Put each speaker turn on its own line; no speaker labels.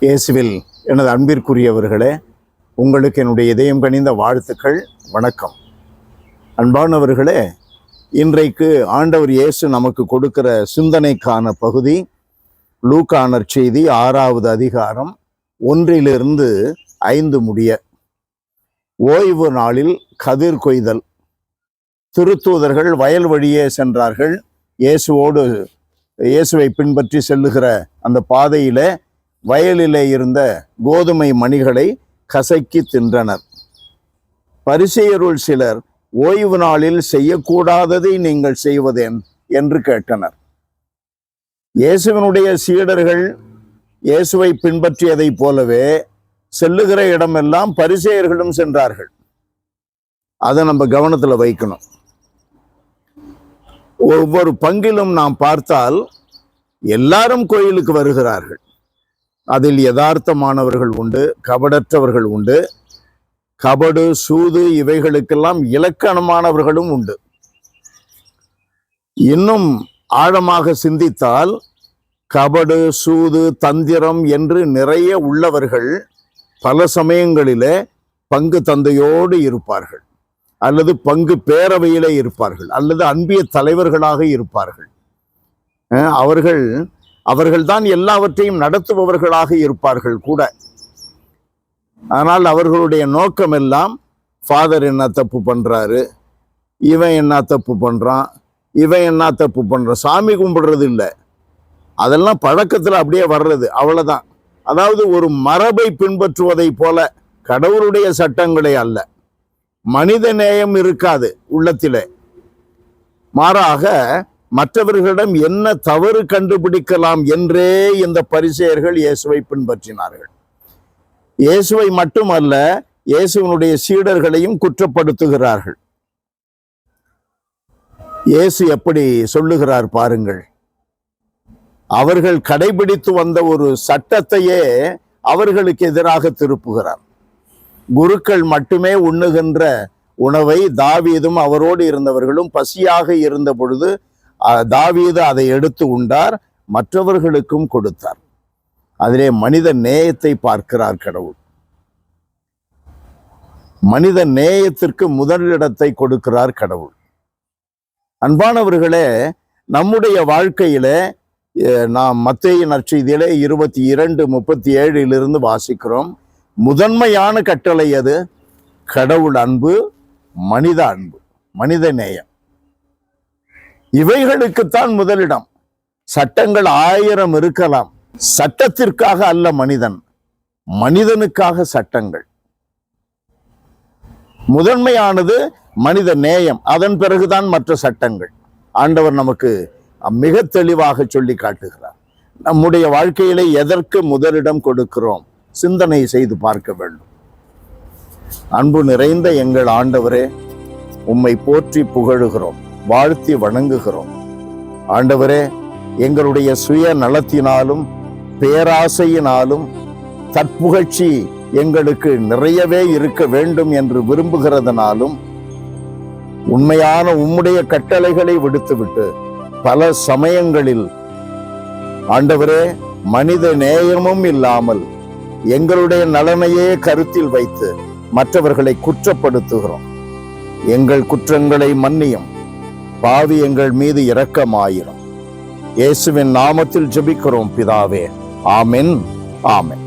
இயேசுவில் எனது அன்பிற்குரியவர்களே, உங்களுக்கு என்னுடைய இதயம் கனிந்த வாழ்த்துக்கள், வணக்கம். அன்பானவர்களே, இன்றைக்கு ஆண்டவர் இயேசு நமக்கு கொடுக்கிற சிந்தனைக்கான பகுதி லூக்கா நற்செய்தி 6வது அதிகாரம் 1-5 முடிய. ஓய்வு நாளில் கதிர் கொய்தல். திருத்தூதர்கள் வயல் வழியே சென்றார்கள். இயேசுவை பின்பற்றி செல்லுகிற அந்த பாதையில வயலிலே இருந்த கோதுமை மணிகளை கசக்கி தின்றனர். பரிசேயருள் சிலர், ஓய்வு நாளில் செய்யக்கூடாததை நீங்கள் செய்வதேன் என்று கேட்டனர். இயேசுவினுடைய சீடர்கள் இயேசுவை பின்பற்றியதைப் போலவே செல்லுகிற இடமெல்லாம் பரிசேயர்களும் சென்றார்கள். அதை நம்ம கவனத்துல வைக்கணும். ஒவ்வொரு பங்கிலும் நாம் பார்த்தால் எல்லாரும் கோயிலுக்கு வருகிறார்கள். அதில் யதார்த்தமானவர்கள் உண்டு, கபடற்றவர்கள் உண்டு, கபடு சூது இவைகளுக்கெல்லாம் இலக்கணமானவர்களும் உண்டு. இன்னும் ஆழமாக சிந்தித்தால் கபடு சூது தந்திரம் என்று நிறைய உள்ளவர்கள் பல சமயங்களிலே பங்கு தந்தையோடு இருப்பார்கள், அல்லது பங்கு பேரவையிலே இருப்பார்கள், அல்லது அன்பிய தலைவர்களாக இருப்பார்கள். அவர்கள்தான் எல்லாவற்றையும் நடத்துபவர்களாக இருப்பார்கள் கூட. ஆனால் அவர்களுடைய நோக்கம் எல்லாம், ஃபாதர் என்ன தப்பு பண்றாரு, இவன் என்ன தப்பு பண்றான், இவன் என்ன தப்பு பண்றான். சாமி கும்பிடுறது இல்லை, அதெல்லாம் பழக்கத்துல அப்படியே வர்றது, அவ்வளவுதான். அதாவது ஒரு மரபை பின்பற்றுவதை போல, கடவுளுடைய சட்டங்களே அல்ல. மனித நேயம் இருக்காது உள்ளத்திலே. மாறாக மற்றவர்களிடம் என்ன தவறு கண்டுபிடிக்கலாம் என்றே இந்த பரிசேயர்கள் இயேசுவை பின்பற்றினார்கள். இயேசுவை மட்டுமல்ல, இயேசுவினுடைய சீடர்களையும் குற்றப்படுத்துகிறார்கள். இயேசு எப்படி சொல்லுகிறார் பாருங்கள். அவர்கள் கடைபிடித்து வந்த ஒரு சட்டத்தையே அவர்களுக்கு எதிராக திருப்புகிறார். குருக்கள் மட்டுமே உண்ணுகின்ற உணவை தாவீதும் அவரோடு இருந்தவர்களும் பசியாக இருந்த பொழுது தாவீது அதை எடுத்து உண்டார், மற்றவர்களுக்கும் கொடுத்தார். அதிலே மனித நேயத்தை பார்க்கிறார் கடவுள். மனித நேயத்திற்கு முதலிடத்தை கொடுக்கிறார் கடவுள். அன்பானவர்களே, நம்முடைய வாழ்க்கையில நாம் மத்தேயு நற்செய்தியிலே 22:37 வாசிக்கிறோம். முதன்மையான கட்டளை அது கடவுள் அன்பு, மனித அன்பு, மனித நேயம். இவைகளுக்குத்தான் முதலிடம். சட்டங்கள் 1000 இருக்கலாம், சட்டத்திற்காக அல்ல மனிதன், மனிதனுக்காக சட்டங்கள். முதன்மையானது மனித நேயம், அதன் பிறகுதான் மற்ற சட்டங்கள். ஆண்டவர் நமக்கு மிக தெளிவாக சொல்லி காட்டுகிறார். நம்முடைய வாழ்க்கையிலே எதற்கு முதலிடம் கொடுக்கிறோம் சிந்தனை செய்து பார்க்க வேண்டும். அன்பு நிறைந்த எங்கள் ஆண்டவரே, உம்மை போற்றி புகழுகிறோம், வாழ்த்தி வணங்குகிறோம். ஆண்டவரே, எங்களுடைய சுய நலத்தினாலும் பேராசையினாலும் தற்புகழ்ச்சி எங்களுக்கு நிறையவே இருக்க வேண்டும் என்று விரும்புகிறதுனாலும் உண்மையான உம்முடைய கட்டளைகளை விடுத்துவிட்டு பல சமயங்களில் ஆண்டவரே மனித நேயமும் இல்லாமல் எங்களுடைய நலனையே கருத்தில் வைத்து மற்றவர்களை குற்றப்படுத்துகிறோம். எங்கள் குற்றங்களை மன்னியும், பாவி எங்கள் மீது இரக்கமாயிரும். இயேசுவின் நாமத்தில் ஜெபிக்கிறோம் பிதாவே. ஆமென், ஆமென்.